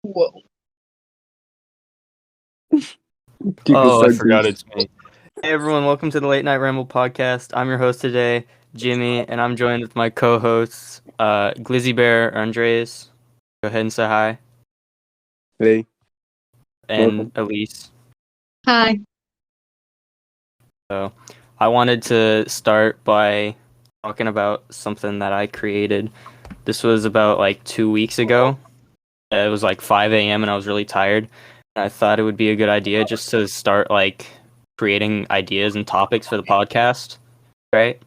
Whoa. I forgot it's me. Hey everyone, welcome to the Late Night Ramble podcast. I'm your host today, Jimmy, and I'm joined with my co-hosts, Glizzy Bear, Andres. Go ahead and say hi. Hey. And Aleece. Hi. So, I wanted to start by talking about something that I created. This was about 2 weeks ago. It was 5 a.m. and I was really tired. I thought it would be a good idea just to start creating ideas and topics for the podcast, right?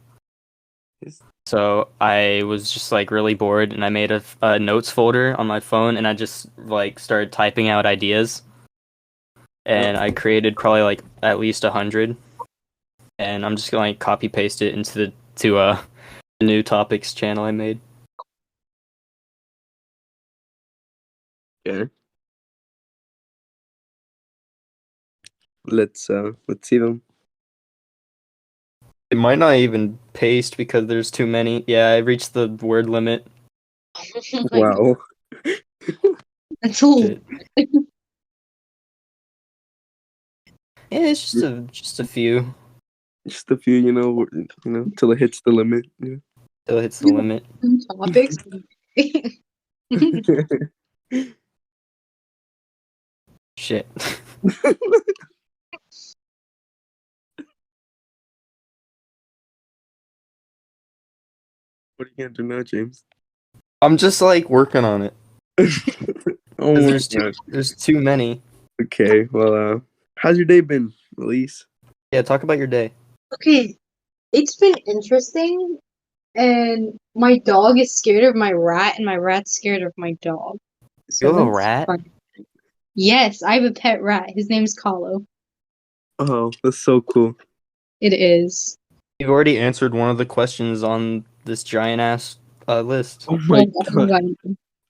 Yes. So I was just really bored, and I made a notes folder on my phone, and I just started typing out ideas, and I created probably at least 100, and I'm just gonna copy paste it into the new topics channel I made. Okay. Let's see them. It might not even paste because there's too many. Yeah, I reached the word limit. Wow. That's all. Shit. Yeah, it's just a few. Just a few, till it hits the limit. Yeah. Till it hits the limit. Topics. Shit. What are you gonna do now, James? I'm just working on it. Oh, There's too many. Okay. Well, how's your day been, Aleece? Yeah, talk about your day. Okay, it's been interesting, and my dog is scared of my rat, and my rat's scared of my dog. You have a that's rat? fun. Yes, I have a pet rat. His name's Kahlo. Oh, that's so cool. It is. You've already answered one of the questions on this giant ass list. Oh my Oh god. my God.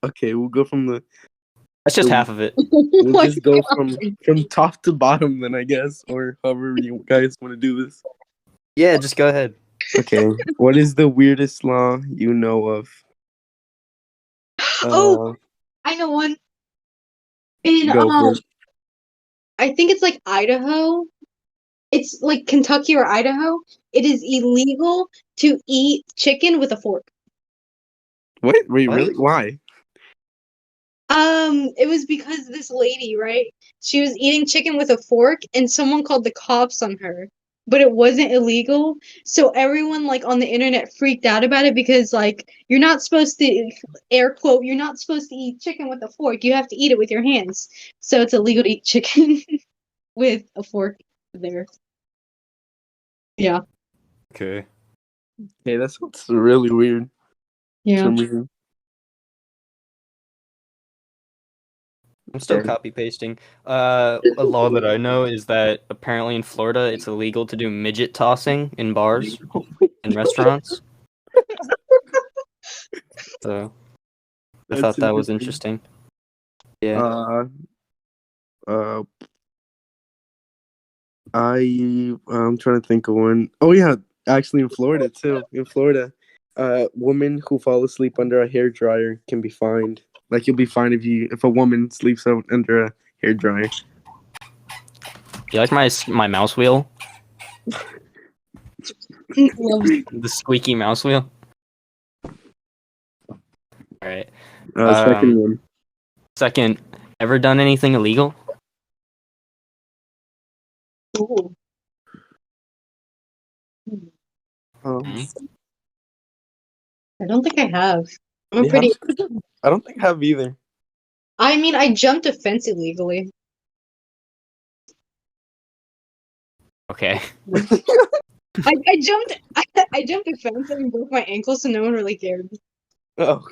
Okay, we'll go from the. That's just half of it. We'll my just go God. from top to bottom, then I guess, or however you guys want to do this. Yeah, just go ahead. Okay. What is the weirdest law you know of? Oh, I know one. In Go for it. I think it's Idaho. It's Kentucky or Idaho. It is illegal to eat chicken with a fork. Wait, What? really? Why? It was because this lady, right? She was eating chicken with a fork and someone called the cops on her. But it wasn't illegal. So everyone on the internet freaked out about it because you're not supposed to air quote, you're not supposed to eat chicken with a fork. You have to eat it with your hands. So it's illegal to eat chicken with a fork there. Yeah. Okay. Hey, that's really weird. Yeah. For some reason. I'm still Okay. copy pasting. A law that I know is that apparently in Florida it's illegal to do midget tossing in bars and restaurants. So I thought that was interesting. Yeah. I'm trying to think of one. Oh yeah, actually in Florida too. In Florida, women who fall asleep under a hair dryer can be fined. You'll be fined if a woman sleeps out under a hair dryer. You like my mouse wheel? The squeaky mouse wheel? Alright. Second one. Second, ever done anything illegal? Ooh. Um, I don't think I have. I'm a yeah, pretty. I don't think I have either. I mean, I jumped a fence illegally. Okay. I jumped. I jumped a fence and broke my ankle, so no one really cared. Oh.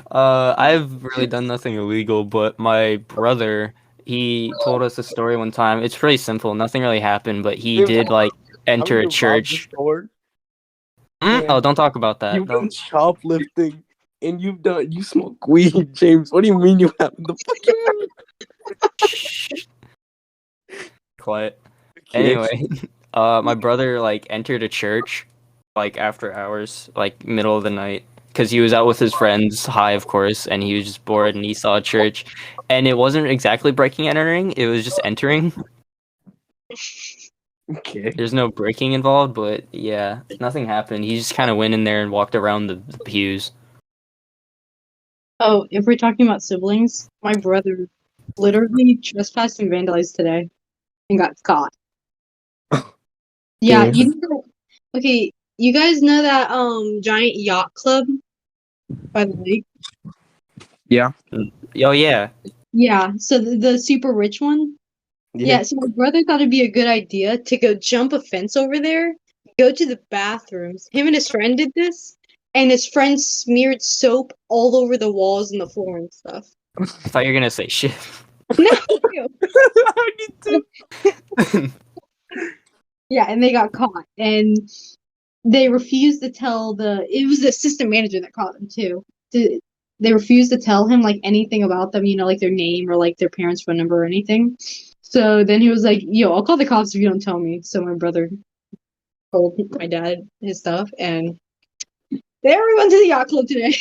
I've really done nothing illegal, but my brother, he told us a story one time. It's pretty simple. Nothing really happened, but he did enter a church. Oh, don't talk about that. You've done shoplifting, and you smoke weed, James. What do you mean you haven't? Quiet. Anyway, my brother entered a church, like after hours, like middle of the night, because he was out with his friends, high of course, and he was just bored and he saw a church, and it wasn't exactly breaking and entering; it was just entering. Okay. There's no breaking involved, but yeah, nothing happened. He just kind of went in there and walked around the pews. Oh, if we're talking about siblings, my brother literally trespassed and vandalized today and got caught. Yeah, Damn. okay, you guys know that giant yacht club by the lake? Yeah. Oh yeah, Yeah, so the super rich one? Yeah. Yeah, so my brother thought it'd be a good idea to go jump a fence over there, go to the bathrooms. Him and his friend did this, and his friend smeared soap all over the walls and the floor and stuff. I thought you were gonna say shit. No. I need to. Yeah, and they got caught, and they refused to tell it was the assistant manager that caught them too. They refused to tell him like anything about them, like their name or like their parents' phone number or anything. So then he was like, "Yo, I'll call the cops if you don't tell me." So my brother told my dad his stuff, and there we went to the yacht club today.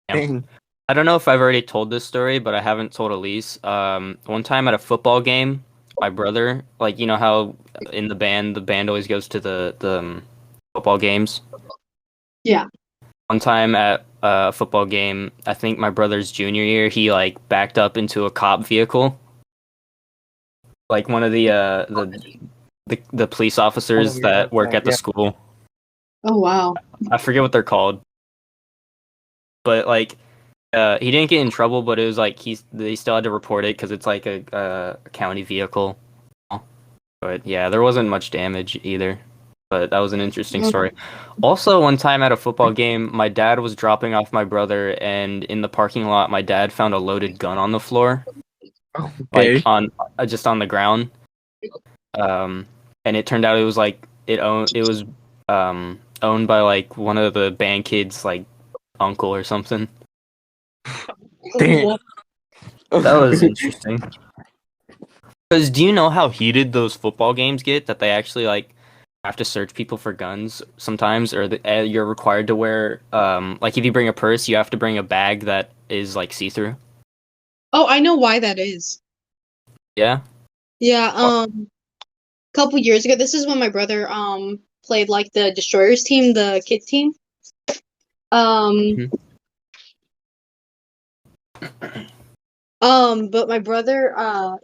Dang. I don't know if I've already told this story, but I haven't told Aleece. One time at a football game, my brother, like you know how in the band always goes to the football games. Yeah. One time at a football game, I think my brother's junior year, he like backed up into a cop vehicle, like one of the police officers Oh, yeah. that work at the Yeah. school. Oh wow. I forget what they're called, but like he didn't get in trouble, but it was like they still had to report it because it's like a county vehicle. But yeah, there wasn't much damage either. But that was an interesting story. Also, one time at a football game, my dad was dropping off my brother, and in the parking lot, my dad found a loaded gun on the floor, like Okay. on just on the ground. And it turned out it was like it was owned by like one of the band kids, like uncle or something. Damn. That was interesting. Because do you know how heated those football games get? That they actually like have to search people for guns sometimes, or you're required to wear like if you bring a purse, you have to bring a bag that is like see through. Oh, I know why that is. Yeah. Yeah, couple years ago, this is when my brother played like the Destroyers team, the kids team. Um Mhm. but my brother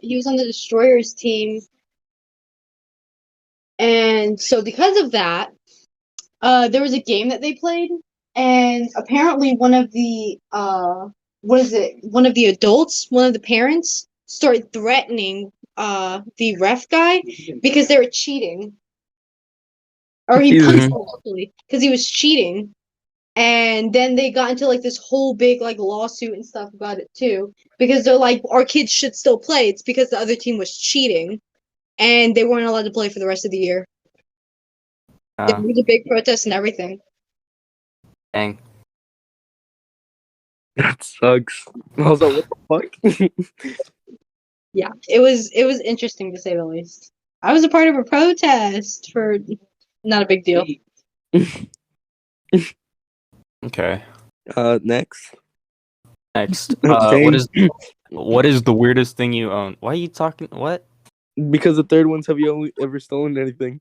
he was on the Destroyers team, and so because of that, there was a game that they played, and apparently one of the what is it? One of the adults, one of the parents started threatening the ref guy because they were cheating. Or he punched Jesus. Mhm. him actually because he was cheating. And then they got into like this whole big like lawsuit and stuff about it too. Because they're like, our kids should still play. It's because the other team was cheating and they weren't allowed to play for the rest of the year. There Uh, was a big protest and everything. dang. That sucks. I was like, what the fuck? Yeah. It was interesting to say the least. I was a part of a protest for not a big deal. Okay. Next. Next. Dang. What is the weirdest thing you own? Why are you talking? What? Because the third one's, have you only ever stolen anything?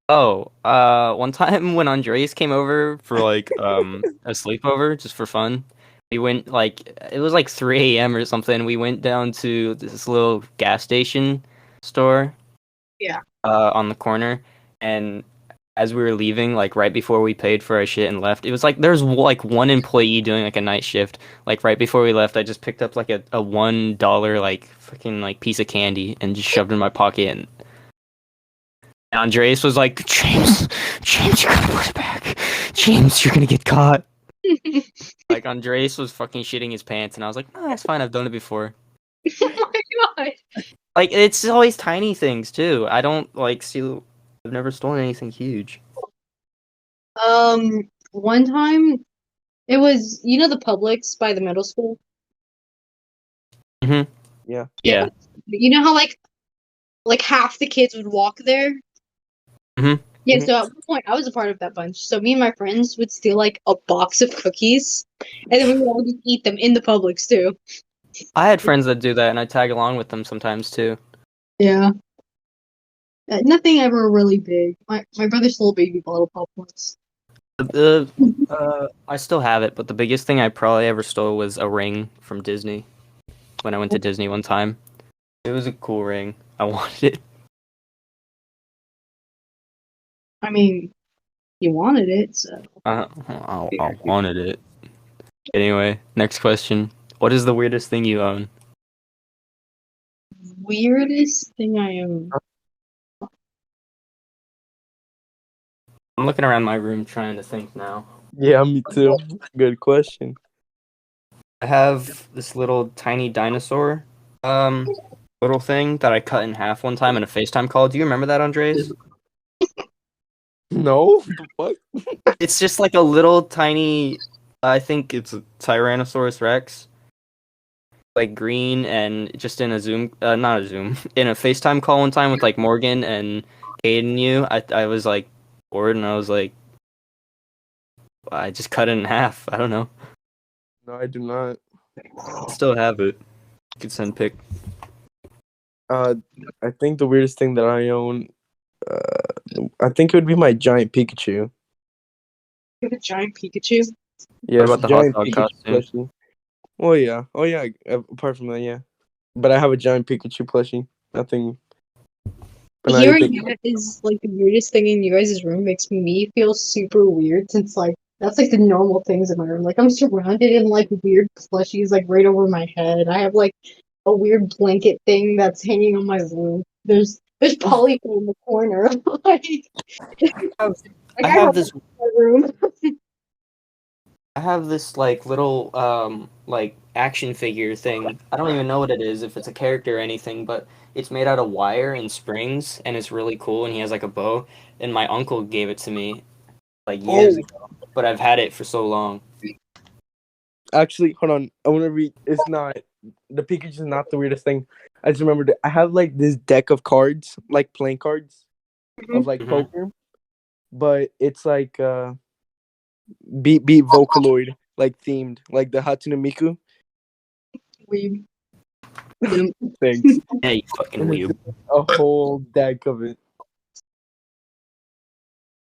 Oh, one time when Andres came over for like a sleepover just for fun, we went like it was like 3 a.m. or something. We went down to this little gas station store Yeah. on the corner, and as we were leaving, like right before we paid for our shit and left, it was like there's like one employee doing like a night shift. Like right before we left, I just picked up like a $1 like freaking like piece of candy and just shoved it in my pocket. And Andreas was like, James, you gotta put it back. James, you're gonna get caught. Like Andreas was fucking shitting his pants, and I was like, no, that's fine. I've done it before. Oh my god. Like it's always tiny things too. I don't like steal. I've never stolen anything huge. One time it was the Publix by the middle school. Hmm. Yeah. Yeah. You know how like half the kids would walk there? Hmm. Yeah, Mhm. so at one point I was a part of that bunch. So me and my friends would steal like a box of cookies, and then we would all just eat them in the Publix too. I had friends that do that, and I tag along with them sometimes too. Yeah. Nothing ever really big. My brother stole baby bottle pop once. I still have it, but the biggest thing I probably ever stole was a ring from Disney when I went to Disney one time. It was a cool ring. I wanted it. I mean, you wanted it, so I wanted it. Anyway, next question. What is the weirdest thing you own? weirdest thing I own. I'm looking around my room trying to think now. Yeah, me too. Good question. I have this little tiny dinosaur, um, little thing that I cut in half one time in a FaceTime call. Do you remember that, Andres? No, the fuck? It's just like a little tiny. I think it's a Tyrannosaurus Rex, like green, and just in a Zoom, not a Zoom, in a FaceTime call one time with like Morgan and Kate and you. I was like bored, and I was like, I just cut it in half. I don't know. No, I do not. I still have it. You could send pic. Uh, I think the weirdest thing that I own, I think it would be my giant Pikachu. You have a giant Pikachu. What Yes, about the hot giant dog Pikachu costume? plushie. Oh yeah, oh yeah. Apart from that, yeah. But I have a giant Pikachu plushie. Nothing. But now you Hearing think, that is like the weirdest thing in you guys' room makes me feel super weird since like that's like the normal things in my room. Like I'm surrounded in like weird plushies like right over my head. I have like a weird blanket thing that's hanging on my room. There's polyphone in the corner. like I I have have this my room. I have this like little like action figure thing. I don't even know what it is, if it's a character or anything, but it's made out of wire and springs and it's really cool and he has like a bow and my uncle gave it to me like years oh, ago. But I've had it for so long. actually, hold on. I want to read. It's not the Pikachu is not the weirdest thing. I just remembered. I have like this deck of cards, like playing cards of Mhm. like Hmm. poker, but it's like beat Vocaloid like themed, like the Hatsune Miku. Weird. Yeah. Thanks. Yeah, you fucking And it's weeb. just a whole deck of it.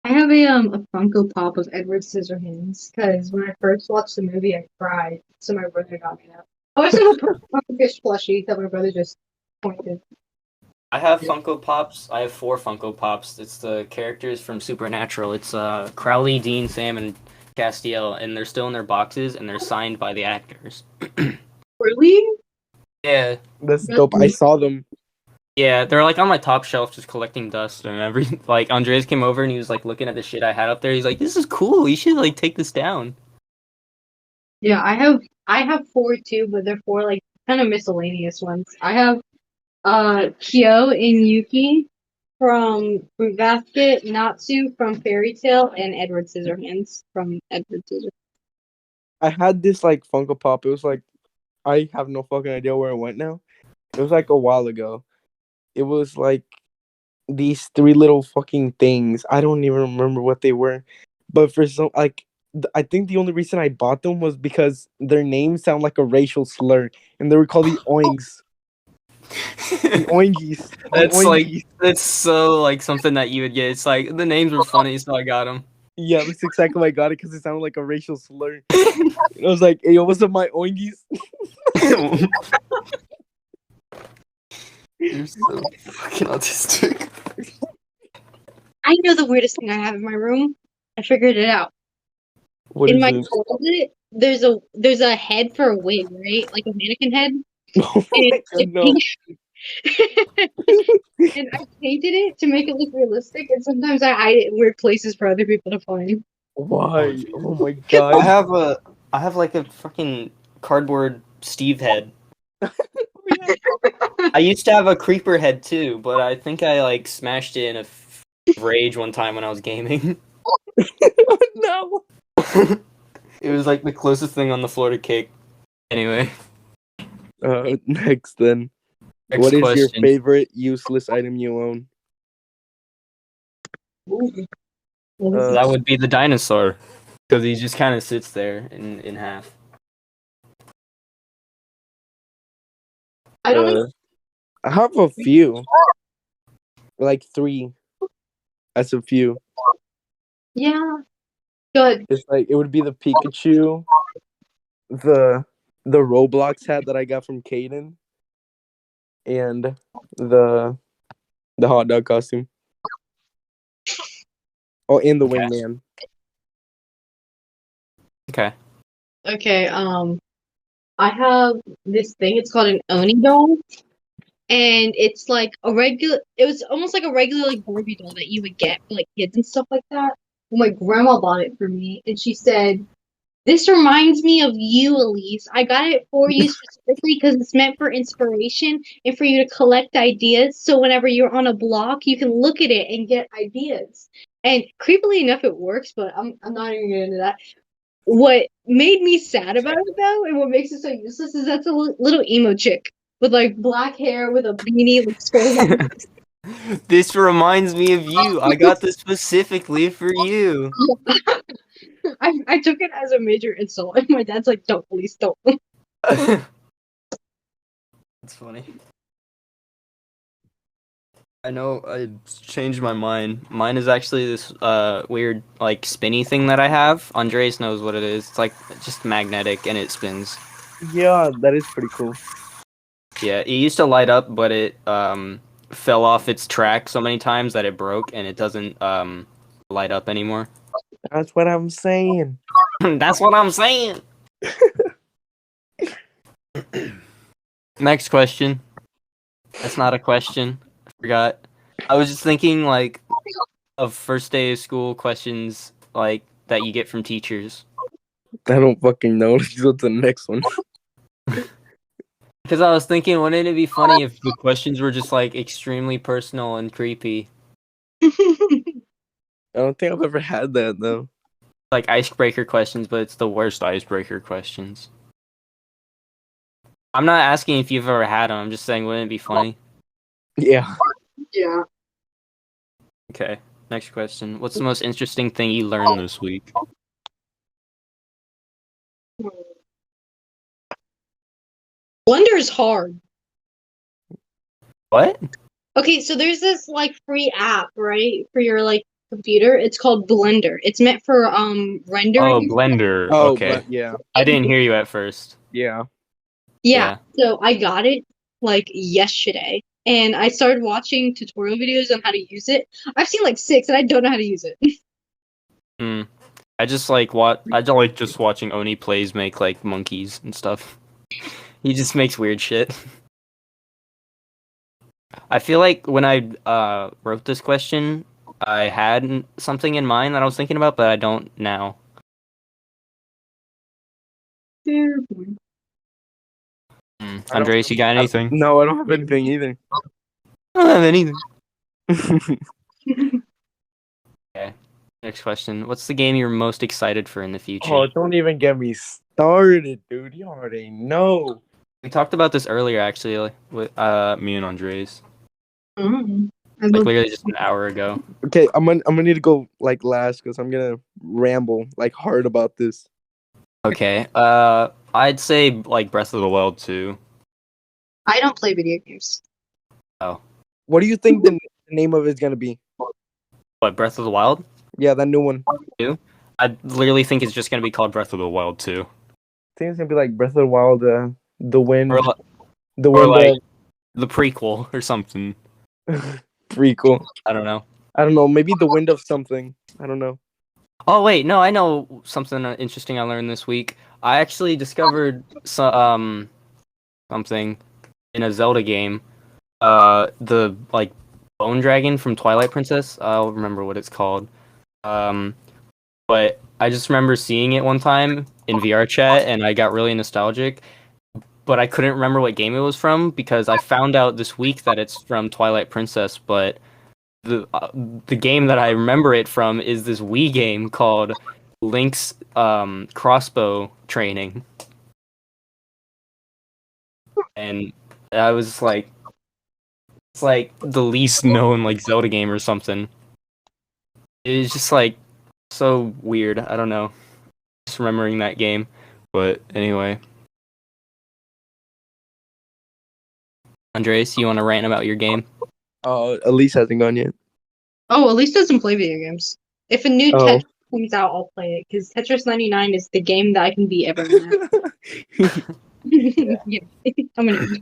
I have a Funko Pop of Edward Scissorhands because when I first watched the movie, I cried. So my brother got me that. I also have a Puffer Fish plushie that my brother just pointed. I have Funko Pops. I have four Funko Pops. It's the characters from Supernatural. It's Crowley, Dean, Sam, and Castiel, and they're still in their boxes and they're signed by the actors. Really? Yeah, That's That's dope. I saw them. yeah, they're like on my top shelf just collecting dust and every like Andres came over and he was like looking at the shit I had up there. He's like, "This is cool. You should like take this down." Yeah, I have four too, but they're four like kind of miscellaneous ones. I have Kyo and Yuki from Fruit Basket, Natsu from Fairy Tale, and Edward Scissorhands from Edward Scissorhands. I had this like Funko Pop. It was like I have no fucking idea where it went now. It was like a while ago. It was like these three little fucking things. I don't even remember what they were, but for some like I think the only reason I bought them was because their names sound like a racial slur, and they were called the Oinks, the Oingies, the That's like Oingies. that's so like something that you would get. It's like the names were funny, so I got them. Yeah, that's exactly why I got it because it sounded like a racial slur. And I was like, "Hey, yo, what's up, my Oingies?" You're so fucking autistic. I know the weirdest thing I have in my room. I figured it out. What In is my it? closet, there's a head for a wig, right? Like a mannequin head. Oh And my god, it no! and I painted it to make it look realistic, and sometimes I hide it in weird places for other people to find. Oh, Why? dude. Oh my I god! have a I have like a fucking cardboard Steve head. Yeah. I used to have a creeper head too, but I think I like smashed it in a rage one time when I was gaming. No. It was like the closest thing on the floor to cake. Anyway, Next then. next What is your question. favorite useless item you own? Ooh. That would be the dinosaur, because he just kind of sits there in half. I don't know. I have a few, like three. That's a few. Yeah. Good. It's like it would be the Pikachu, the the Roblox hat that I got from Caden, and the the hot dog costume. Oh, and the Okay. wingman. Okay. Okay. I have this thing. It's called an Oni doll, and it's like a regular. It was almost like a regular like Barbie doll that you would get for like kids and stuff like that. Well, my grandma bought it for me, and she said, "This reminds me of you, Aleece. I got it for you specifically because it's meant for inspiration and for you to collect ideas. So whenever you're on a block, you can look at it and get ideas." And creepily enough, it works. But I'm not even getting into that. What made me sad about it though, and what makes it so useless, is that's a little emo chick with like black hair with a beanie, like skull on. This reminds me of you. I got this specifically for you. I took it as a major insult, and my dad's like, "Don't, please don't." That's funny. I know I changed my mind. Mine is actually this weird like spinny thing that I have. Andres knows what it is. It's like just magnetic and it spins. Yeah, that is pretty cool. Yeah, it used to light up, but it fell off its track so many times that it broke and it doesn't light up anymore. That's what I'm saying. That's what I'm saying. Next question. That's not a question. I forgot. I was just thinking like of first day of school questions like that you get from teachers. I don't fucking know. Let's go to the next one. Because I was thinking, wouldn't it be funny if the questions were just like extremely personal and creepy? I don't think I've ever had that though. Like icebreaker questions, but it's the worst icebreaker questions. I'm not asking if you've ever had them. I'm just saying, wouldn't it be funny? Yeah. Yeah. Okay. Next question. What's the most interesting thing you learned this week? Blender is hard. What? Okay, so there's this like free app, right, for your like computer. It's called Blender. It's meant for Oh, rendering. Blender. Oh, Okay. yeah. I didn't hear you at first. Yeah. Yeah, Yeah. so I got it like yesterday, and I started watching tutorial videos on how to use it. I've seen like six, and I don't know how to use it. Hmm. I just like what I just like just watching Oni plays make like monkeys and stuff. He just makes weird shit. I feel like when I wrote this question, I had something in mind that I was thinking about, but I don't now. I don't Andres, you got anything? No, I don't have anything either. I don't have anything. Okay. Next question. What's the game you're most excited for in the future? Oh, don't even get me started, dude. You already know. We talked about this earlier, actually, like, with me and Andres, Mm. I like love literally just an hour ago. Okay, I'm gonna need to go like last because I'm gonna ramble like hard about this. Okay. I'd say like Breath of the Wild 2. I don't play video games. Oh, What do you think the name of it's gonna be? what, Breath of the Wild Yeah, that new one. 2? I literally think it's just gonna be called Breath of the Wild 2, I think it's gonna be like Breath of the Wild, the wind, or li- the or wind. like the prequel or something. Prequel. I don't know. I don't know. Maybe the wind of something. I don't know. Oh wait, no, I know something interesting I learned this week. I actually discovered something in a Zelda game. The like bone dragon from Twilight Princess. I'll remember what it's called. Um, but I just remember seeing it one time in VR chat, and I got really nostalgic. But I couldn't remember what game it was from because I found out this week that it's from Twilight Princess. But the game that I remember it from is this Wii game called Link's crossbow training, and I was like, it's like the least known like Zelda game or something. It's just like so weird. I don't know. Just remembering that game. But anyway, Andres, you want to rant about your game? Oh, Aleece hasn't gone yet. Oh, Aleece doesn't play video games. If a new Oh. Tetris comes out, I'll play it because Tetris 99 is the game that I can beat everyone at. Yeah, I'm gonna.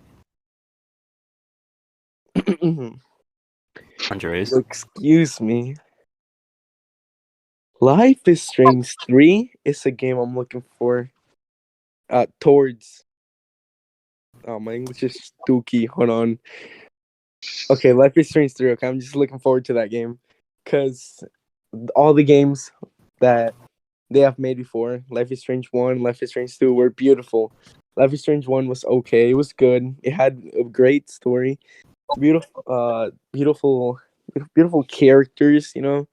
Andres. Excuse me. Life is Strange 3 is a game I'm looking for. Towards. Oh, my English is stooky. Hold on. Okay, Life is Strange 3. Okay, I'm just looking forward to that game. Because all the games that they have made before, Life is Strange 1, Life is Strange 2, were beautiful. Life is Strange 1 was okay. It was good. It had a great story. Beautiful characters, you know.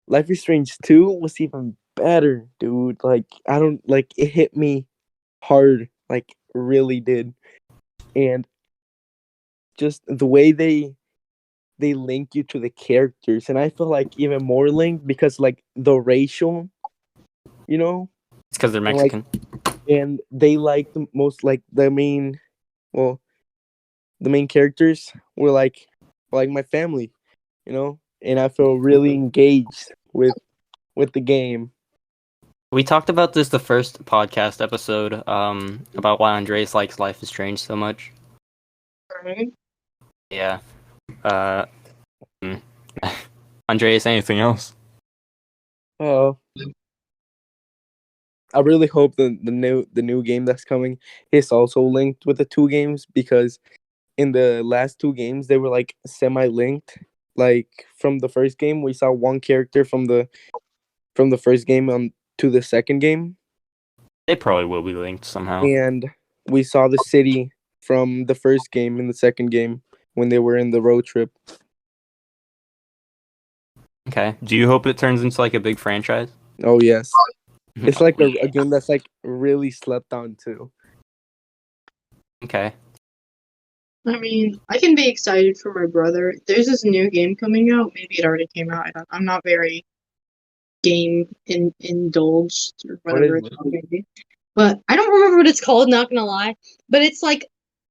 Life is Strange 2 was even better, dude. Like, I don't, like, it hit me hard, like, really did. And just the way they link you to the characters, and I feel like even more linked because, like, the racial, you know, It's because they're and, like, Mexican. and they like the most, like, well, the main characters were like my family, you know, and I feel really engaged with the game. We talked about this the first podcast episode, about why Andres likes Life is Strange so much. Right. Yeah. Uh, mm. Andres, anything else? Uh, I really hope the new game that's coming is also linked with the two games, because in the last two games they were like semi-linked. Like from the first game, we saw one character from the first game on to the second game, They probably will be linked somehow. and we saw the city from the first game in the second game when they were in the road trip. Okay. Do you hope it turns into like a big franchise? Oh yes, it's like Oh, a game that's like really slept on too. okay. I mean, I can be excited for my brother. There's this new game coming out. Maybe it already came out. I'm not very indulged or What whatever is it's it? called, maybe. But I don't remember what it's called. Not gonna lie. But it's like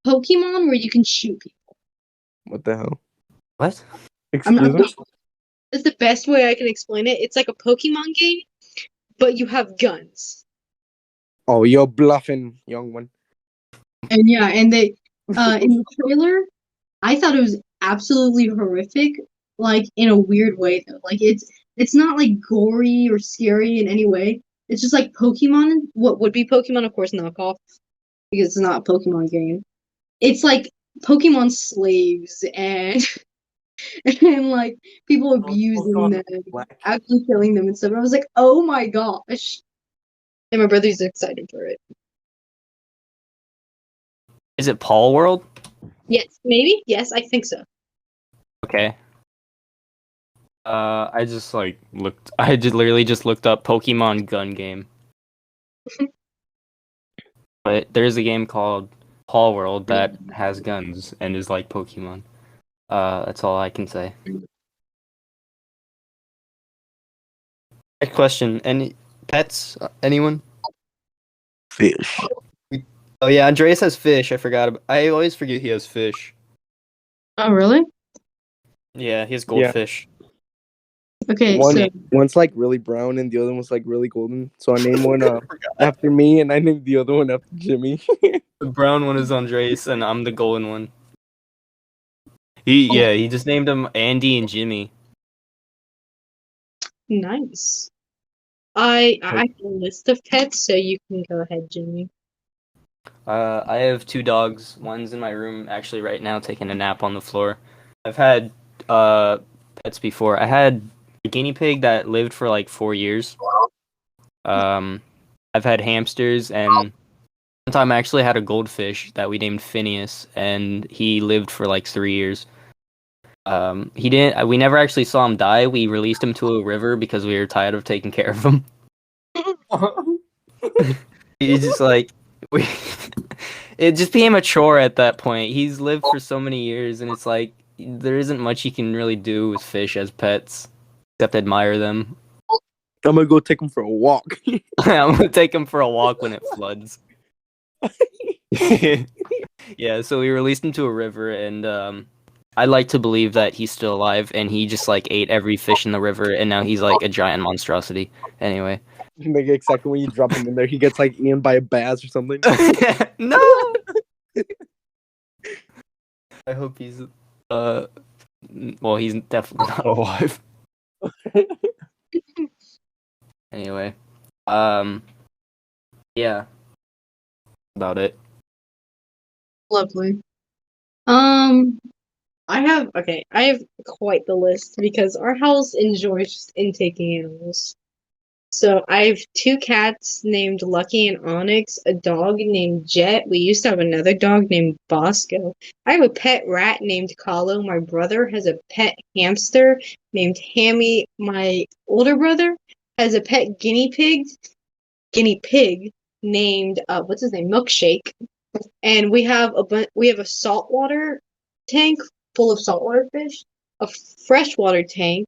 Pokemon where you can shoot people. What the hell? What? I'm not. Excuse me? It's the best way I can explain it. It's like a Pokemon game, but you have guns. Oh, you're bluffing, young one. And yeah, and they in the trailer, I thought it was absolutely horrific, like in a weird way though. Like it's not like gory or scary in any way. It's just like Pokemon, what would be Pokemon, of course, knockoff, because it's not a Pokemon game. It's like Pokemon slaves and and like people abusing them, Black. actually killing them and stuff. And I was like, oh my gosh. And my brother's excited for it. Is it Paul World? Yes, maybe? Yes, I think so. Okay. I just like looked. I just literally just looked up Pokemon gun game. But there's a game called Paul World that has guns and is like Pokemon. That's all I can say. Next question. Any pets? Anyone? Fish. Oh yeah, Andreas has fish. I forgot. I always forget he has fish. Oh, really? Yeah, he has Yeah. goldfish. Okay, One so one's like really brown and the other one's like really golden. So I named one after me, and I named the other one after Jimmy. The brown one is Andreas, and I'm the golden one. oh, He just named them Andy and Jimmy. nice. I have a list of pets, so you can go ahead, Jimmy. I have two dogs. One's in my room actually right now, taking a nap on the floor. I've had pets before. I had a guinea pig that lived for like 4 years. I've had hamsters, and one time I actually had a goldfish that we named Phineas, and he lived for like 3 years. He didn't. We never actually saw him die. We released him to a river because we were tired of taking care of him. He's just like we. It just became a chore at that point. He's lived for so many years, and it's like there isn't much you can really do with fish as pets. except admire them. I'm gonna go take him for a walk. I'm gonna take him for a walk when it floods. Yeah, so we released him to a river, and I like to believe that he's still alive, and he just like ate every fish in the river, and now he's like a giant monstrosity. Anyway, Like exactly when you drop him in there, he gets like eaten by a bass or something. no. I hope he's well, he's definitely not alive. Anyway, yeah, about it. Lovely. I have quite the list because our house enjoys just intaking animals. So I have two cats named Lucky and Onyx, a dog named Jet. We used to have another dog named Bosco. I have a pet rat named Kahlo. My brother has a pet hamster named Hammy. My older brother has a pet guinea pig named what's his name? Milkshake. And we have a saltwater tank full of saltwater fish, a freshwater tank.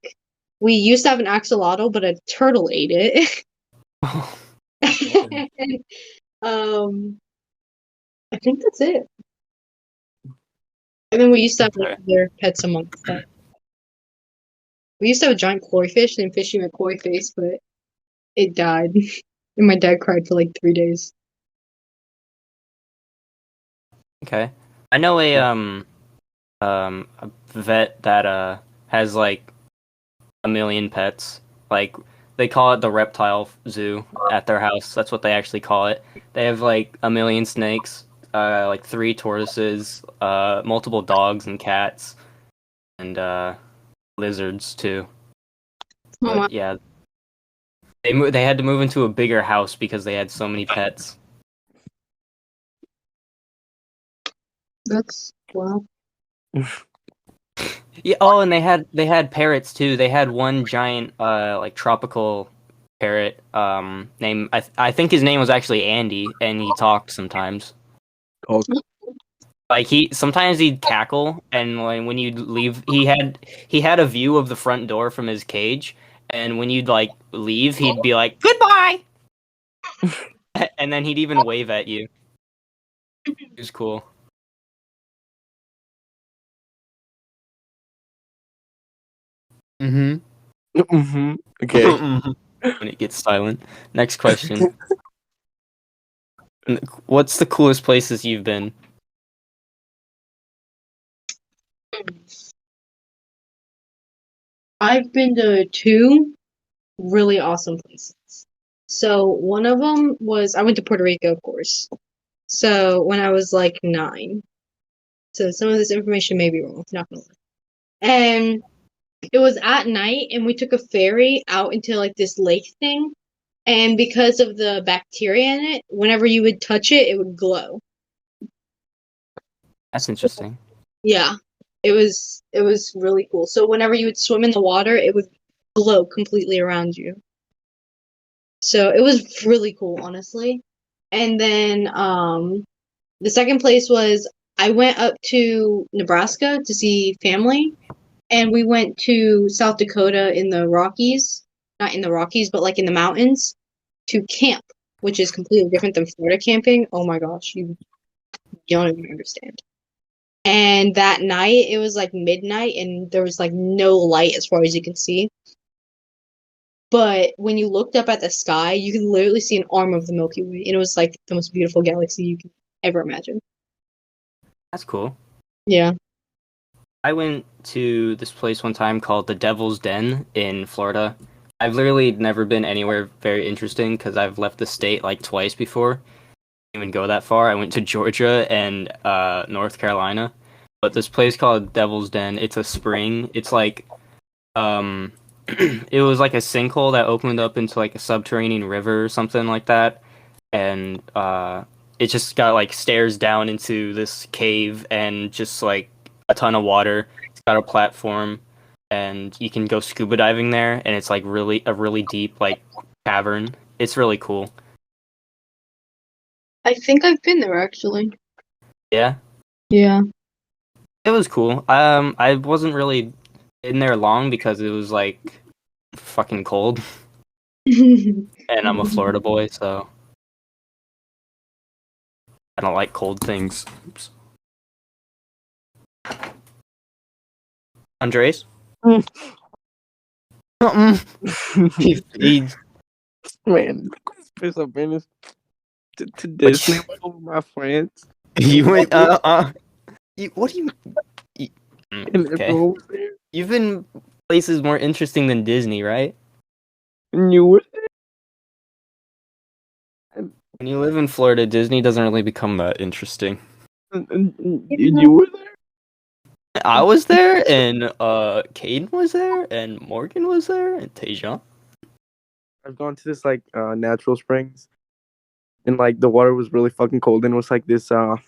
We used to have an axolotl, but a turtle ate it. And, I think that's it. And then we used to have like Okay. other pets amongst that. We used to have a giant koi fish named Fishy McCoy Face, but it died. And my dad cried for like 3 days. Okay. I know a vet that has like a million pets. Like they call it the reptile zoo at their house. That's what they actually call it. They have like a million snakes, like 3 tortoises, multiple dogs and cats, and lizards too. Oh my, But yeah, they had to move into a bigger house because they had so many pets. that's wow. Yeah. Oh, and they had parrots too. They had one giant like tropical parrot named I think his name was actually Andy, and he talked sometimes. Oh, Like he sometimes he'd cackle, and when you'd leave, he had a view of the front door from his cage, and when you'd like leave, he'd be like goodbye, and then he'd even wave at you. It was cool. Mm-hmm. Okay. When it gets silent. Next question. What's the coolest places you've been? I've been to two really awesome places. So one of them was I went to Puerto Rico, of course. So when I was like 9. So some of this information may be wrong. Not gonna lie. And it was at night, and we took a ferry out into like this lake thing. And because of the bacteria in it, whenever you would touch it, it would glow. That's interesting. Yeah, it was really cool. So whenever you would swim in the water, it would glow completely around you. So it was really cool, honestly. And then the second place was I went up to Nebraska to see family, and we went to South Dakota in the Rockies, not in the Rockies, but like in the mountains to camp, which is completely different than Florida camping. Oh my gosh, you don't even understand. And that night, it was like midnight, and there was like no light as far as you can see. But when you looked up at the sky, you could literally see an arm of the Milky Way, and it was like the most beautiful galaxy you could ever imagine. That's cool. Yeah. I went to this place one time called the Devil's Den in Florida. I've literally never been anywhere very interesting because I've left the state like twice before. Didn't even go that far. I went to Georgia and North Carolina. But this place called Devil's Den, it's a spring. It's like um it was like a sinkhole that opened up into like a subterranean river or something like that. And it just got like stairs down into this cave and just like a ton of water. It's got a platform and you can go scuba diving there, and it's like really deep like cavern. It's really cool. I think I've been there actually. Yeah. Yeah. It was cool. I wasn't really in there long because it was like fucking cold, Mhm. and I'm a Florida boy, so I don't like cold things. Oops. Andres? Mm. He Man, it's a business to what Disney with all my friends. you went what do you And okay. everyone was there. You've been places more interesting than Disney, right? And you were there. When you live in Florida, Disney doesn't really become that interesting. You You were there. I was there, and Caden was there, and Morgan was there, and Tajon. I've gone to this like natural springs, and like the water was really fucking cold, and it was like this it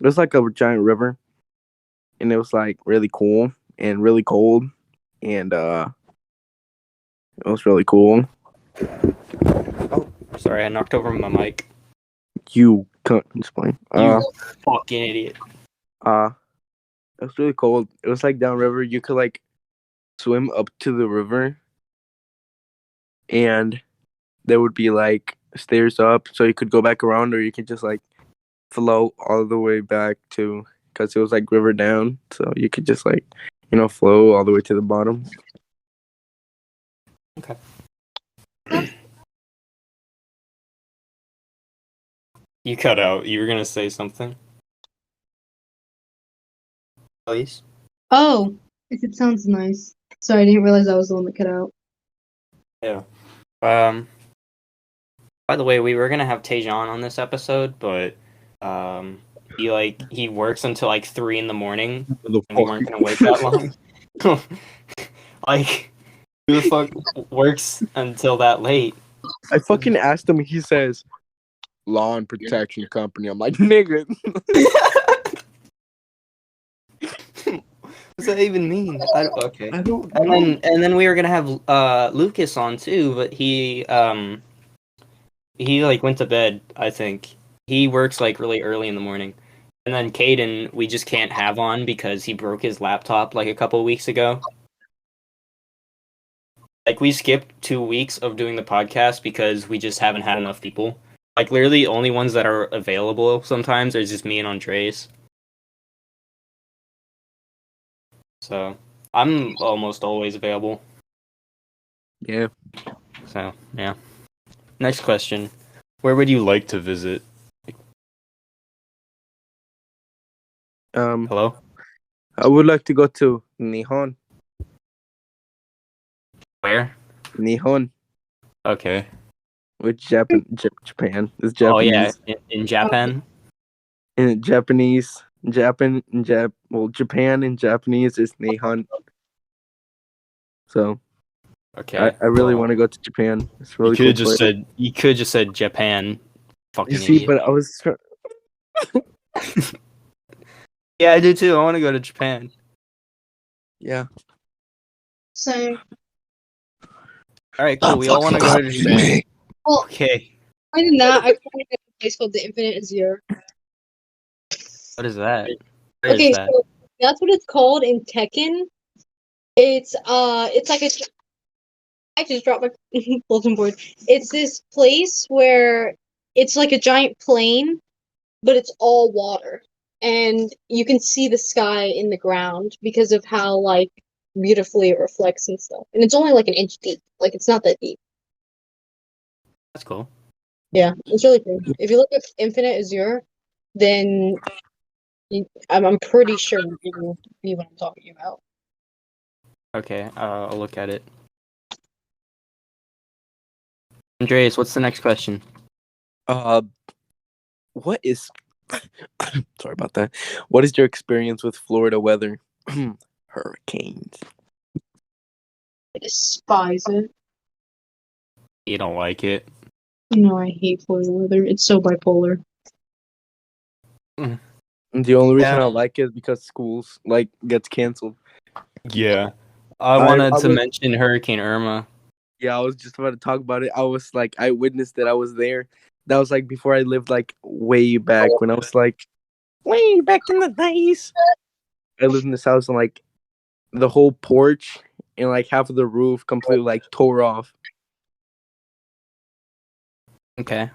was like a giant river, and it was like really cool and really cold, and it was really cool. Oh, sorry, I knocked over my mic. You can't explain. You fucking idiot. Uh it was really cold. It was like downriver. You could like swim up to the river, and there would be like stairs up, so you could go back around, or you could just like float all the way back to, because it was like river down, so you could just like flow all the way to the bottom. Okay. You cut out. You were gonna say something. Please. Oh, if it sounds nice. Sorry, I didn't realize I was the one that cut out. Yeah. By the way, we were gonna have Tajon on this episode, but he works until like 3 in the morning, The and we fuck? weren't gonna wait that long. Like, who the fuck works until that late? I fucking asked him. He says, "Lawn protection company." I'm like, nigga. What does that even mean? Okay. I don't And know. then we were gonna have Lucas on too, but he like went to bed, I think. He works like really early in the morning. And then Caden, we just can't have on because he broke his laptop like a couple weeks ago. Like we skipped 2 weeks of doing the podcast because we just haven't had enough people. Like literally the only ones that are available sometimes are just me and Andres. So I'm almost always available. Yeah. So yeah. Next question. Where would you like to visit? Hello? I would like to go to Nihon. Where? Nihon, Okay. which Japan is Oh yeah, Japanese. in Japan. In Japanese, Japan in Japanese is Nihon. So Okay. I really Well, want to go to Japan. It's a you really could cool have just place. said Japan. You Fucking see, idiot. but I was Yeah, I do too. I want to go to Japan. yeah. Same. All right, cool. We all want to go to Japan. Well, Okay. other than that, I want to go to a place called the Infinite Azure. What is that? Where is Okay, that? so that's what it's called in Tekken. It's like a. I just dropped my bulletin board. It's this place where it's like a giant plane, but it's all water, and you can see the sky in the ground because of how like beautifully it reflects and stuff. And it's only like an inch deep. Like it's not that deep. That's cool. Yeah, it's really cool. If you look at Infinite Azure, then I'm pretty sure you will be what I'm talking about. Okay, I'll look at it. Andreas, what's the next question? Uh, what is? Sorry about that. What is your experience with Florida weather? Hurricanes. I despise it. You don't like it? You know, I hate Florida weather. It's so bipolar. And the only reason Yeah. I like it is because schools like gets canceled. Yeah. I I wanted to was mention Hurricane Irma. I was just about to talk about it. I was like, I witnessed it. I was there. That was like before I lived like way back when I was like way back in the days. I lived in this house and like the whole porch and like half of the roof completely like tore off. Okay.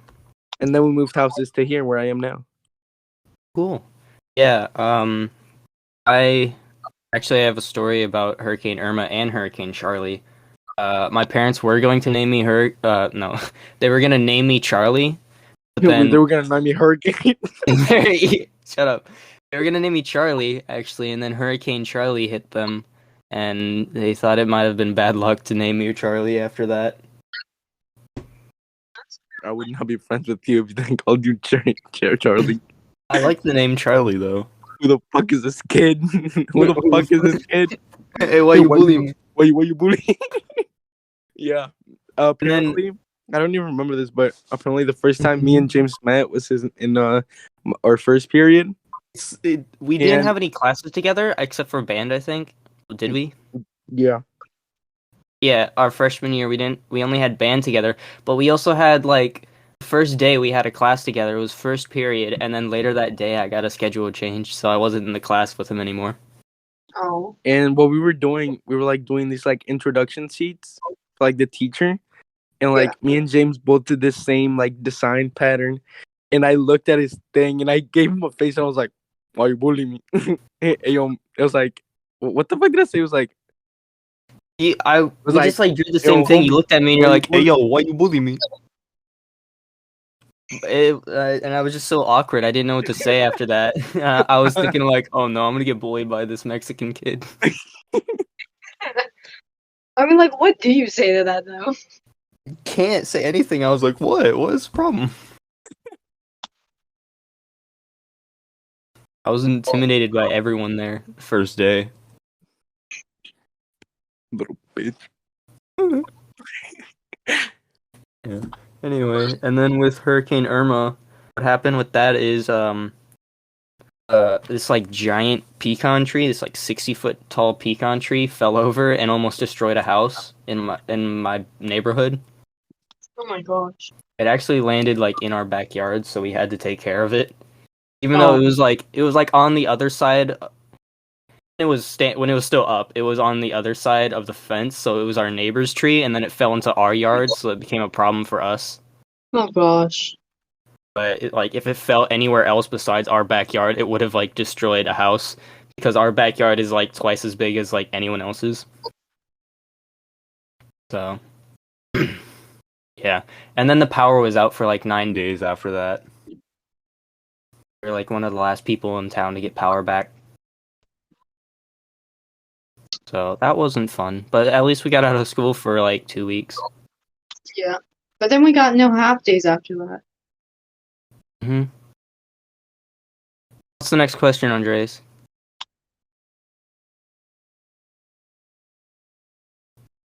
And then we moved houses to here where I am now. Cool. Yeah. I actually have a story about Hurricane Irma and Hurricane Charlie. My parents were going to name me no, they were gonna name me Charlie, but They then were gonna name me Hurricane. shut up. They were gonna name me Charlie actually, and then Hurricane Charlie hit them, and they thought it might have been bad luck to name me Charlie after that. I would not be friends with you if they called you Charlie. I like the name Charlie though. Who the fuck is this kid? Who the fuck is this kid? Hey, why you bullying me? Why you bullying? Yeah. And then Apparently, I don't even remember this, but apparently the first time me and James met was in our first period. we didn't And- have any classes together except for band, I think. Did we? Yeah. Yeah, our freshman year we only had band together, but we also had like the first day we had a class together. It was first period, and then later that day I got a schedule change, so I wasn't in the class with him anymore. Oh. And what we were doing, we were like doing these like introduction sheets for like the teacher. And like me and James both did this same like design pattern. And I looked at his thing and I gave him a face and I was like, why you bullying me? It was like, what the fuck did I say? It was like, We like, just like did the same thing. You looked at me and you're like, "Hey yo, why you bully me?" And I was just so awkward. I didn't know what to say after that. I was thinking like, "Oh no, I'm gonna get bullied by this Mexican kid." I mean, like, what do you say to that though? Can't say anything. I was like, "What? What is the problem?" I was intimidated by everyone there the first day. little bitch. Yeah. Anyway, and then with Hurricane Irma, what happened with that is this like giant pecan tree, this like 60-foot tall pecan tree fell over and almost destroyed a house in my neighborhood. Oh my gosh. It actually landed like in our backyard, so we had to take care of it. Even though it was like on the other side. It was when it was still up. It was on the other side of the fence, so it was our neighbor's tree, and then it fell into our yard, so it became a problem for us. Oh gosh. But like, if it fell anywhere else besides our backyard, it would have like destroyed a house because our backyard is like twice as big as like anyone else's. So, yeah. And then the power was out for like 9 days after that. We were like one of the last people in town to get power back. So that wasn't fun, but at least we got out of school for like 2 weeks. Yeah. But then we got no half days after that. Hmm. What's the next question, Andres?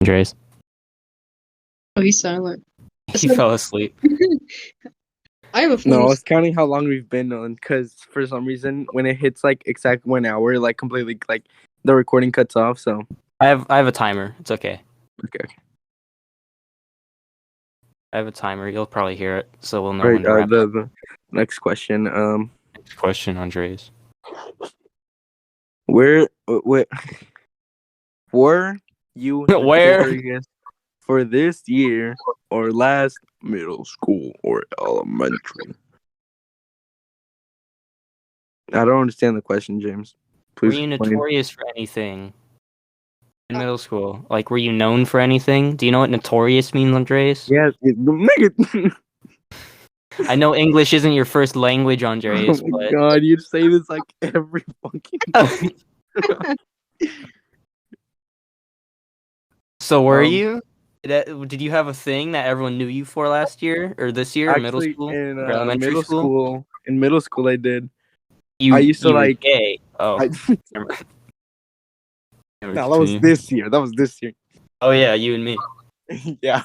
Andres. Oh, he's silent. He fell asleep. I have a phone. No, I was counting how long we've been on because for some reason when it hits like exact 1 hour, like completely like the recording cuts off. So I have a timer. It's okay. okay. I have a timer. You'll probably hear it, so we'll know All when right. to wrap. The next question. Next question, Andres. Where were you Where? notorious for this year or last middle school or elementary? I don't understand the question, James. Were Please you explain. notorious for anything in middle school? Like, were you known for anything? Do you know what notorious means, Andres? Yes, nigga. I know English isn't your first language, Oh Andres, my but god, you say this like every fucking. So were Um, you? Did you have a thing that everyone knew you for last year or this year, middle Actually, school in or elementary school? in middle school, I did. You I used to you were like. gay. Oh, I, never mind. Never no, that was continue. this year. That was this year. Oh yeah, you and me. Yeah.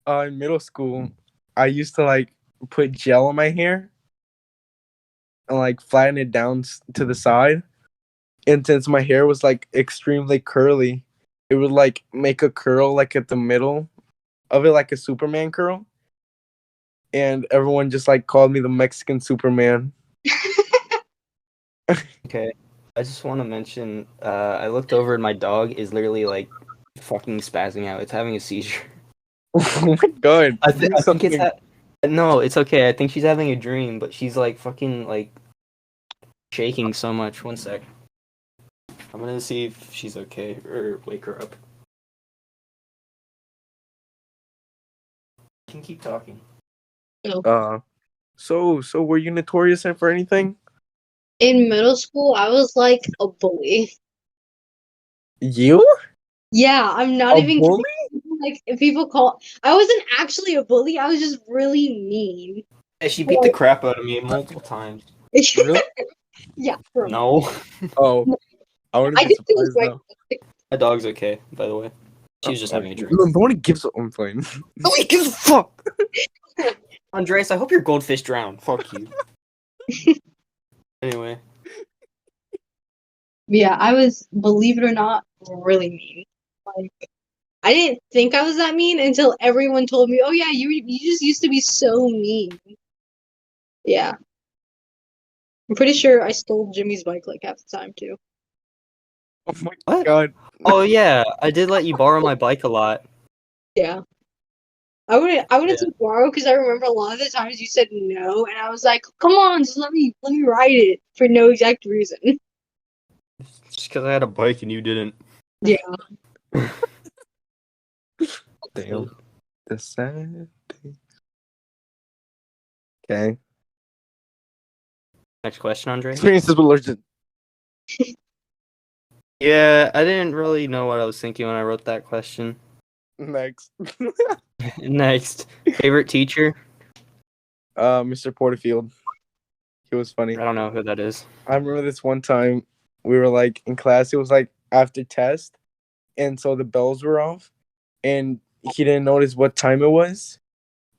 In middle school, I used to like put gel on my hair and like flatten it down to the side. And since my hair was like extremely curly, it would like make a curl like at the middle of it, like a Superman curl. And everyone just like called me the Mexican Superman. Okay. I just want to mention, I looked over and my dog is literally like fucking spazzing out. It's having a seizure. Oh my god. Do I think it's something. no, it's okay. I think she's having a dream, but she's like fucking like shaking so much. One sec. I'm gonna see if she's okay or wake her up. You can keep talking. Uh, so were you notorious for anything? In middle school, I was like a bully. You? Yeah, I'm not A even bully? kidding. Like, if people call, I wasn't actually a bully. I was just really mean. Yeah, she beat the crap out of me multiple times. Really? Yeah, for a No, Oh, I wouldn't I be did things surprised right. though. my dog's okay, by the way. She was just having a dream. No, no one gives a complaint. Nobody gives a fuck. Andres, I hope your goldfish drowned. Fuck you. Anyway, Yeah, I was, believe it or not, really mean. Like, I didn't think I was that mean until everyone told me, "Oh yeah, you just used to be so mean." Yeah, I'm pretty sure I stole Jimmy's bike like half the time too. Oh my what? god. Oh yeah, I did let you borrow my bike a lot. Yeah, I wouldn't Yeah, take borrow because I remember a lot of the times you said no, and I was like, "Come on, just let me ride it for no exact reason." just because I had a bike and you didn't. Yeah, Damn. The sad thing. Okay. Next question, Andre. Experiences with allergic. Yeah, I didn't really know what I was thinking when I wrote that question. Next. Next, favorite teacher? Mr. Porterfield. He was funny. I don't know who that is. I remember this one time we were like in class. It was like after test, and so the bells were off, and he didn't notice what time it was,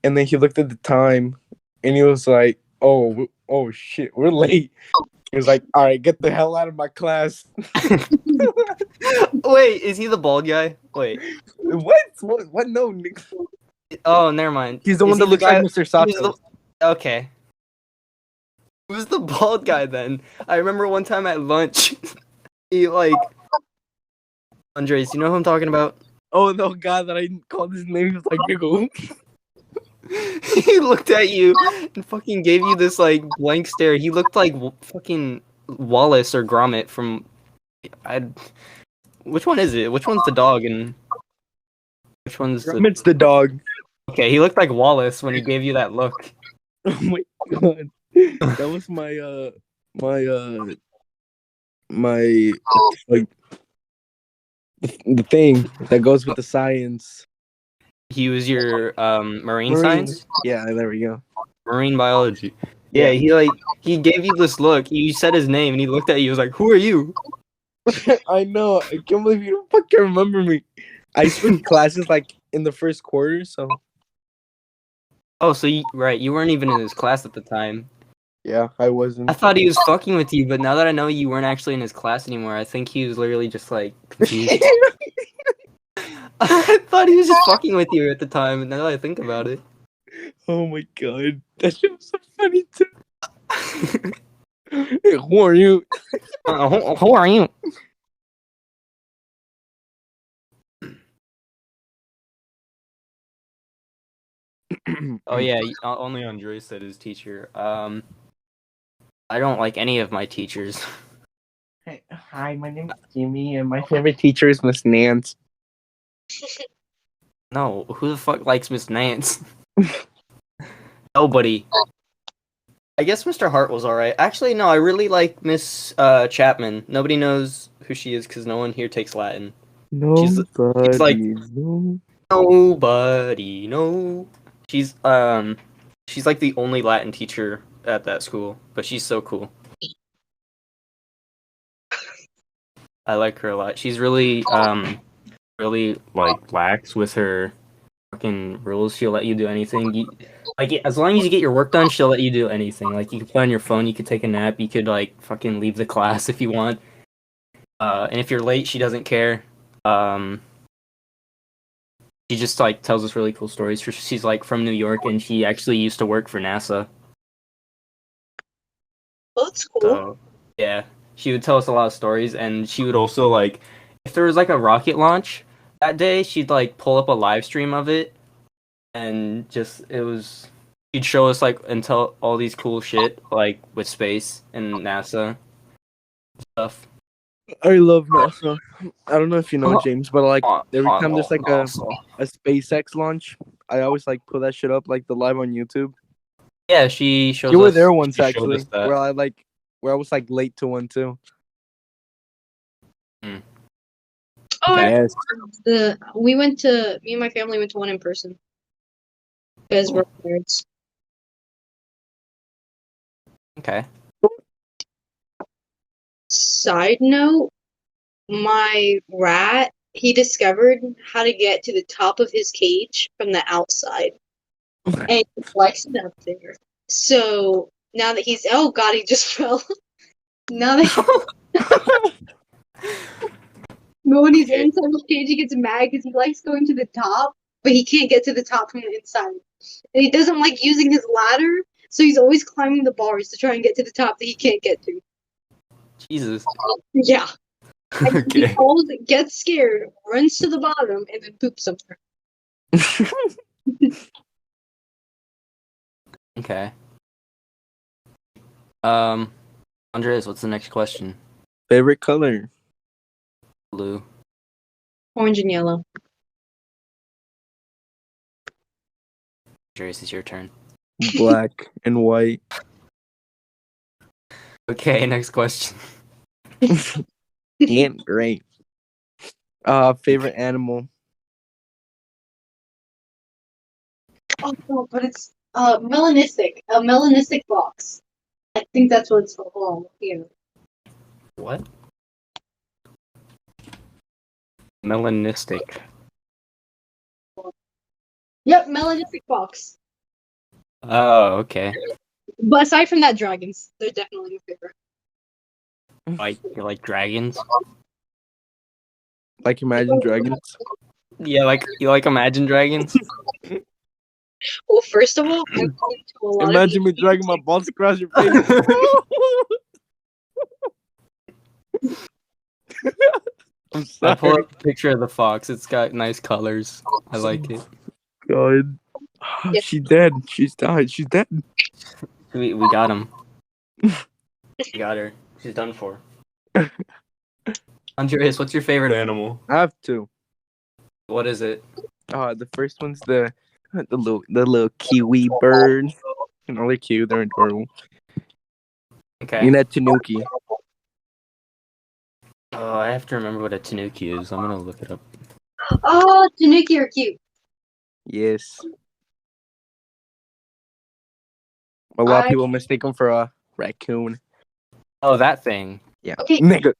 and then he looked at the time, and he was like, "Oh shit, we're late." He was like, "All right, get the hell out of my class." Wait, is he the bald guy? Wait. What? What? No, Nick. Oh, never mind. He's the Is one he that the looks like guy? Mr. He was Sato. okay. Who's the bald guy then? I remember one time at lunch, he like Andres. You know who I'm talking about? Oh no, God, that I called his name. He was like, "Nigga." He looked at you and fucking gave you this like blank stare. He looked like fucking Wallace or Gromit from I. Which one is it? Which one's the dog and which one's the? It's the dog. Okay, he looked like Wallace when he gave you that look. Oh my God, that was my like the thing that goes with the science. He was your marine Marine. science, Yeah, there we go. marine biology. Yeah, he gave you this look. You said his name and he looked at you. He was like, "Who are you?" I know. I can't believe you don't fucking remember me. I switched classes like in the first quarter, so Oh, so right, you weren't even in his class at the time. yeah, I I wasn't. thought he was fucking with you, but now that I know you weren't actually in his class anymore, I think he was literally just like confused. I thought he was just fucking with you at the time, and now that I think about it. Oh my God, that shit was so funny too. Hey, who are you? Who are you? Oh yeah, only Andres said his teacher. I don't like any of my teachers. Hey, hi, my name is Jimmy, and my favorite teacher is Miss Nance. No, who the fuck likes Miss Nance? Nobody. I guess Mr. Hart was alright. Actually, no, I really like Miss Chapman. Nobody knows who she is because no one here takes Latin. She's like No. nobody, no. She's like the only Latin teacher at that school, but she's so cool. I like her a lot. She's really like lax with her fucking rules. She'll let you do anything. Like as long as you get your work done, she'll let you do anything. Like you can play on your phone, you could take a nap, you could like fucking leave the class if you want. And if you're late, she doesn't care. She just like tells us really cool stories. She's like from New York and she actually used to work for NASA. well, that's cool. So yeah. she would tell us a lot of stories, and she would also like, if there was like a rocket launch that day, she'd like pull up a live stream of it, and just it was she'd show us like and tell all these cool shit like with space and NASA stuff. I love NASA. I don't know if you know James, but like every time there's like NASA. a SpaceX launch, I always like put that shit up like the live on YouTube. Yeah, she shows You were us. there once She showed us actually, that. where I was like late to one too. Hmm. Oh, Okay. Yes. me and my family went to one in person because we're nerds. Okay. Side note, my rat, he discovered how to get to the top of his cage from the outside. And he likes it up there. So now that oh god, he just fell. Now that when he's Okay. inside the cage, he gets mad because he likes going to the top, but he can't get to the top from the inside. And he doesn't like using his ladder, so he's always climbing the bars to try and get to the top that he can't get to. Jesus. Yeah. And he Okay. falls, gets scared, runs to the bottom, and then poops somewhere. Okay. Andres, what's the next question? Favorite color? Blue. Orange and yellow. Andres, it's your turn. Black and white. Okay, next question. And great. Favorite animal? Oh no, but it's melanistic. A melanistic fox. I think that's what it's called here. What? Melanistic. Yep, melanistic fox. Oh, okay. But aside from that, dragons. They're definitely my favorite. Like you like dragons? Like Imagine Dragons? Yeah, like you like Imagine Dragons? Well, first of all, I've been to a lot Imagine of me dragging my balls across your face. I'm I pull sorry. up a picture of the fox. It's got nice colors. I like it. God. Yeah. She's dead. She's died. She's dead. We got him. We got her. She's done for. Andreas, what's your favorite animal? I have two. What is it? The first one's the little kiwi bird. You know, they're cute. They're adorable. Okay. You know, tanuki. Oh, I have to remember what a tanuki is. I'm gonna look it up. Oh, tanuki are cute. Yes. A lot of I- people mistake them for a raccoon. Oh, that thing. Yeah. Okay. Nigga.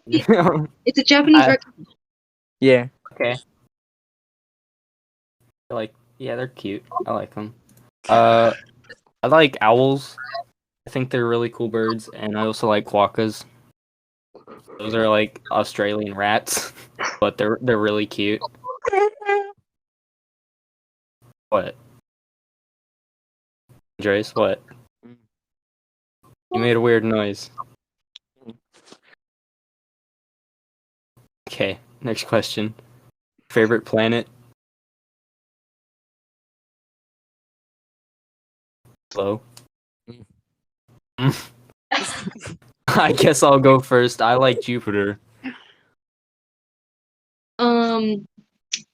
It's a Japanese I- raccoon. Yeah. Okay. Yeah, they're cute. I like them. I like owls. I think they're really cool birds, and I also like quokkas. Those are like Australian rats, but they're really cute. What? Andres, what? You made a weird noise. Okay, next question. Favorite planet? Hello? I guess I'll go first. I like Jupiter.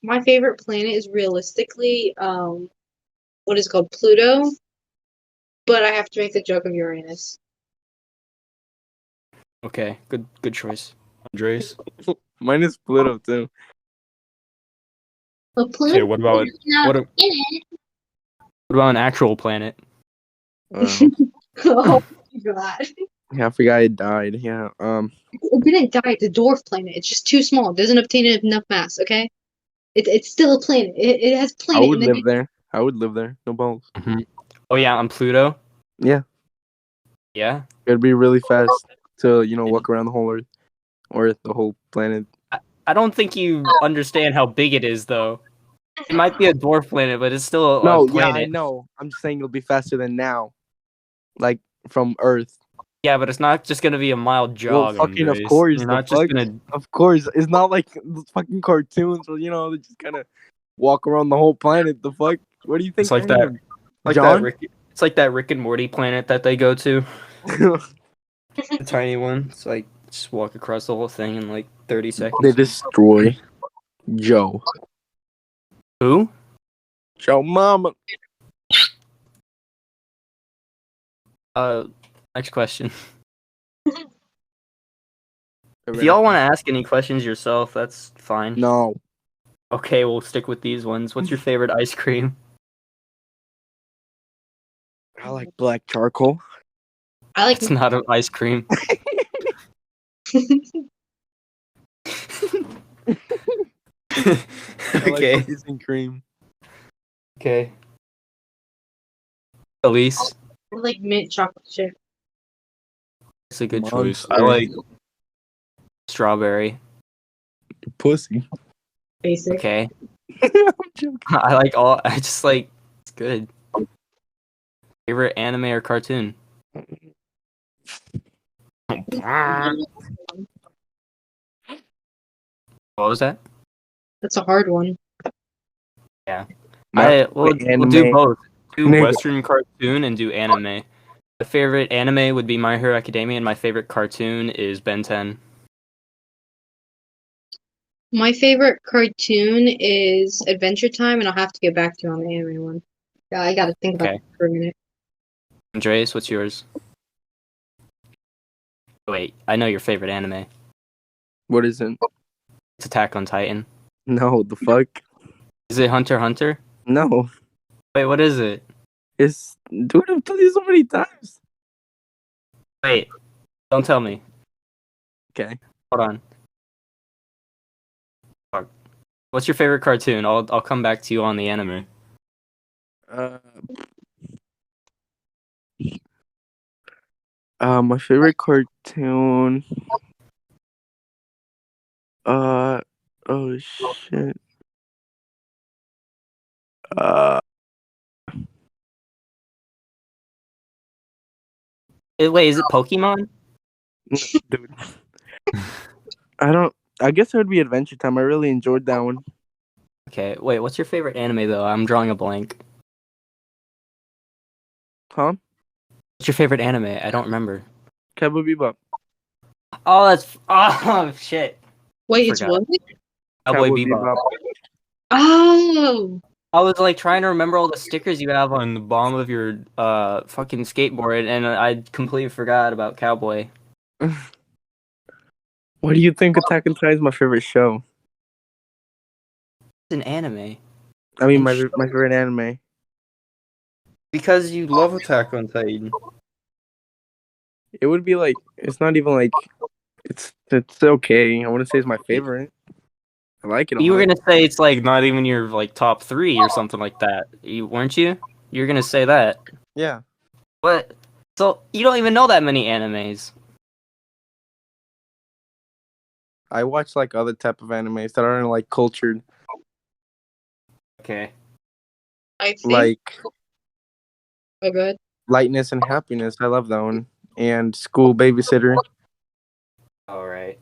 My favorite planet is realistically, what is it called? Pluto. But I have to make the joke of Uranus. Okay, good choice. Andres? Mine is Pluto too. But Pluto. Okay, what about what about an actual planet? Oh my god. Yeah, I forgot it died. Yeah. It didn't die. It's a dwarf planet. It's just too small. It doesn't obtain enough mass. Okay. It's still a planet. It has I planet. would And then live there. I would live there. No balls. Oh yeah, on Pluto? Yeah. Yeah? It'd be really fast to walk around the whole Earth or the whole planet. I don't think you understand how big it is, though. It might be a dwarf planet, but it's still a No, yeah, planet. I know. I'm just saying it'll be faster than now, like from Earth. Yeah, but it's not just gonna be a mild Well, jog, fucking of Andres. course, You're the not just fuck, gonna. of course. It's not like those fucking cartoons where they just kind of walk around the whole planet. The fuck? What do you It's think? like that. Like that John? Rick. It's like that Rick and Morty planet that they go to. The tiny one. It's like just walk across the whole thing in like 30 They seconds. destroy Joe. Who? Joe Mama. Uh, next question. If Favorite y'all want to ice- ask any questions yourself, that's fine. No, Okay, we'll stick with these ones. What's your favorite ice cream? I like black charcoal. I like It's not an ice cream. I like Okay. cookies and cream. Okay. Aleece. I like mint chocolate chip. It's a good choice. I Monster. like strawberry. Pussy. Basic. Okay. I'm joking. I like all. I just like. It's good. Favorite anime or cartoon? What was that? That's a hard one. Yeah. My We'll do anime. both. Do Nigga. Western cartoon and do anime. My favorite anime would be My Hero Academia, and my favorite cartoon is Ben 10. My favorite cartoon is Adventure Time, and I'll have to get back to you on the anime one. Yeah, I gotta think about Okay. it for a minute. Andreas, what's yours? Wait, I know your favorite anime. What is it? It's Attack on Titan. No, the fuck? Is it Hunter x Hunter? No. Wait, what is it? It's dude, I've told you so many times. Wait, don't tell me. Okay. Hold on. Fuck. What's your favorite cartoon? I'll come back to you on the anime. Uh, my favorite cartoon. Uh, oh shit. Uh, Wait, is it Pokemon? dude, I don't. I guess it would be Adventure Time. I really enjoyed that one. Okay, wait, what's your favorite anime though? I'm drawing a blank. Huh? What's your favorite anime? I don't remember. Cowboy Bebop. Oh, that's oh shit. Wait, it's Forgot. what? Cowboy Bebop. Oh, I was like trying to remember all the stickers you have on the bottom of your fucking skateboard, and I completely forgot about Cowboy. Why do you think Attack on Titan is my favorite show? It's an anime. I mean, And my favorite anime. because you love Attack on Titan. It would be like it's not even like it's okay. I wouldn't say it's my favorite. I like it a You were lot. gonna say it's like not even your like top 3 or something like that. You weren't you? You were gonna say that. Yeah. What? So you don't even know that many animes. I watch like other type of animes that aren't like cultured, Okay. I think. like Oh, good. Lightness and Happiness. I love that one. And School Babysitter. All right.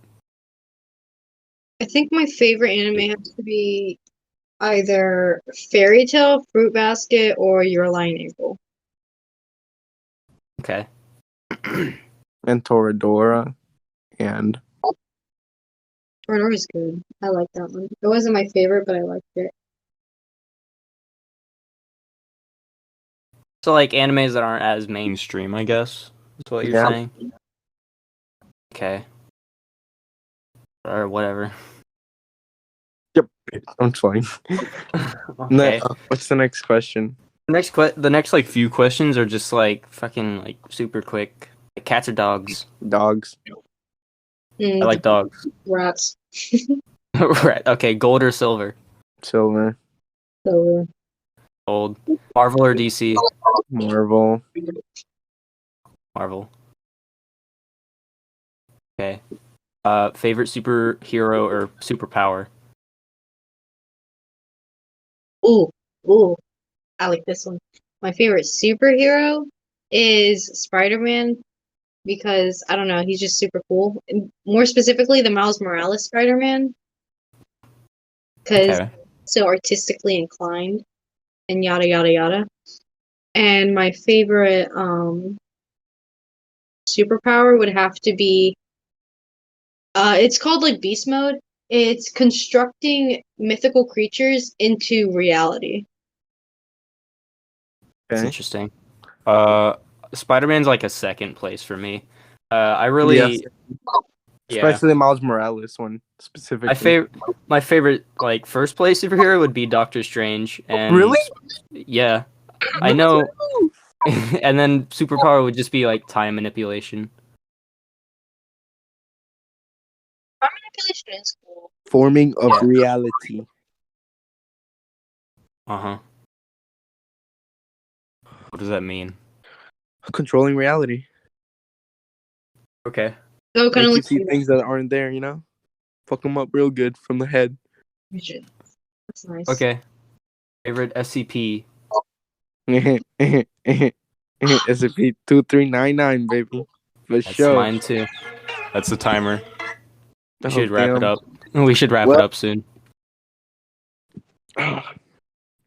I think my favorite anime has to be either Fairy Tail, Fruit Basket, or Your Lie in April. Okay. And Toradora. And Toradora is good. I like that one. It wasn't my favorite, but I liked it. So like animes that aren't as mainstream, I guess. That's what you're yeah. saying. Okay. Or whatever. Yep. I'm fine. Okay. What's the next question? The next like few questions are just like fucking like super quick. Like, cats or dogs? Dogs. I like dogs. Rats. Right. Okay. Gold or silver? Silver. So, Gold. Marvel or DC? Marvel. Marvel. Okay. Favorite superhero or superpower? ooh, ooh, I like this one. My favorite superhero is Spider-Man, because I don't know, he's just super cool. And more specifically, the Miles Morales Spider-Man, because Okay. so artistically inclined and yada yada yada. And my favorite superpower would have to be it's called like beast mode. It's constructing mythical creatures into reality. That's Okay. interesting. Uh, Spider-Man's like a second place for me. I Yes. really, yeah. Especially the Miles Morales one My specifically. favorite, my favorite like first place superhero would be Doctor Strange, Really? and yeah, I Me know. too. And then superpower would just be like time manipulation. Power manipulation is cool. Forming of Yeah. reality. Uh-huh. What does that mean? Controlling reality. Okay. So kind of Make you like see things that aren't there, you know? Fuck them up real good from the head. vision. That's nice. Okay. Favorite SCP. SCP-2399, baby. For That's sure. mine too. That's the timer. We Oh, should wrap it damn. up. We should wrap it Well, up soon.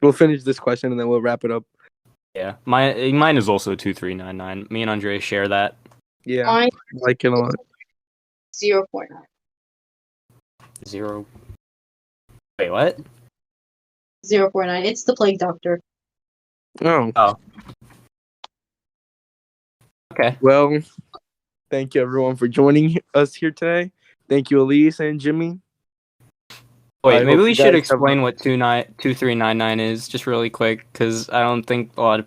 we'll finish this question and then we'll wrap it up. Yeah. Mine is also 2399. Me and Andre share that. Yeah, Mine I like it a lot. 0.9. 0. Wait, what? 0.9. It's the Plague Doctor. Oh, Oh. Okay. well, thank you everyone for joining us here today. Thank you, Aleece and Jimmy. Wait, I maybe hope we you should guys have explain what 2399 is just really quick, because I don't think a lot of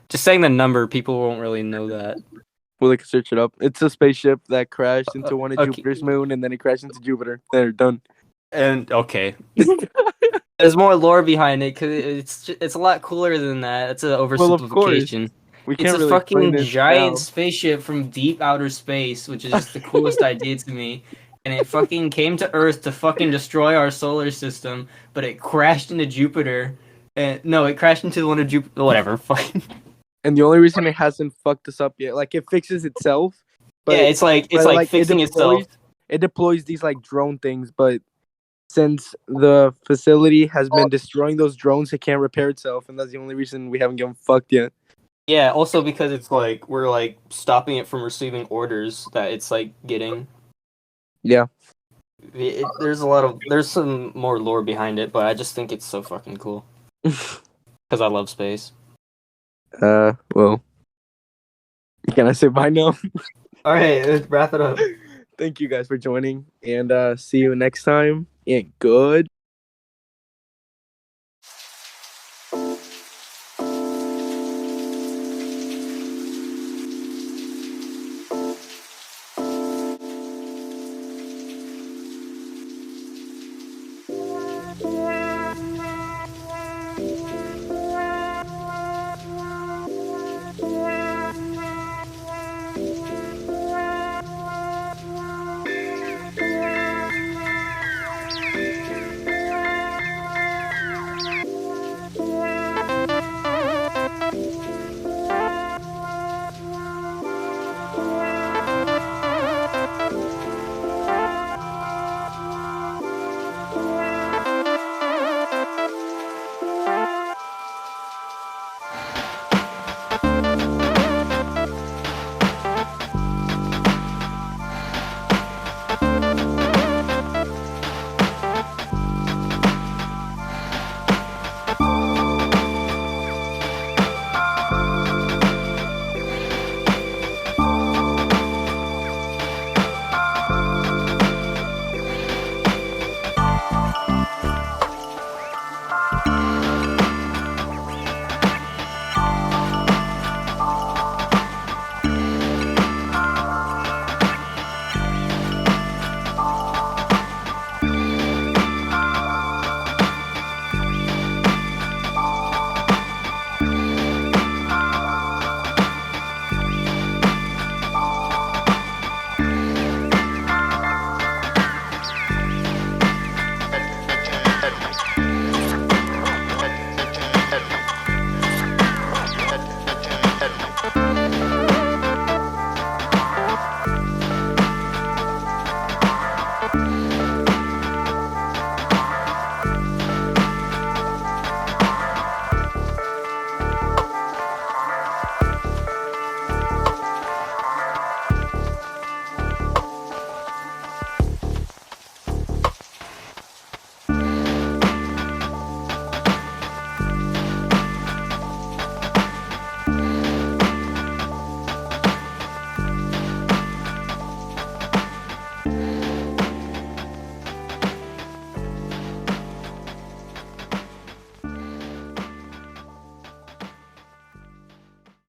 just saying the number, people won't really know that. Well, they can search it up. It's a spaceship that crashed into one of Okay. Jupiter's moon, and then it crashed into Jupiter. They're done. And okay, there's more lore behind it because it's a lot cooler than that. It's an Well, of course, oversimplification. we It's can't a really explain fucking this giant now. spaceship from deep outer space, which is just the coolest idea to me. And it fucking came to Earth to fucking destroy our solar system, but it crashed into Jupiter. And no, it crashed into one of Jupiter. Whatever. Fucking And the only reason it hasn't fucked us up yet, like it fixes itself, yeah, but it's like like fixing itself. it deploys these like drone things, but since the facility has been destroying those drones, it can't repair itself, and that's the only reason we haven't gotten fucked yet. Yeah, also because it's like we're like stopping it from receiving orders that it's like getting. Yeah. There's some more lore behind it, but I just think it's so fucking cool because I love space. Well, can I say bye now? All right, let's wrap it up. Thank you guys for joining, and see you next time. And good.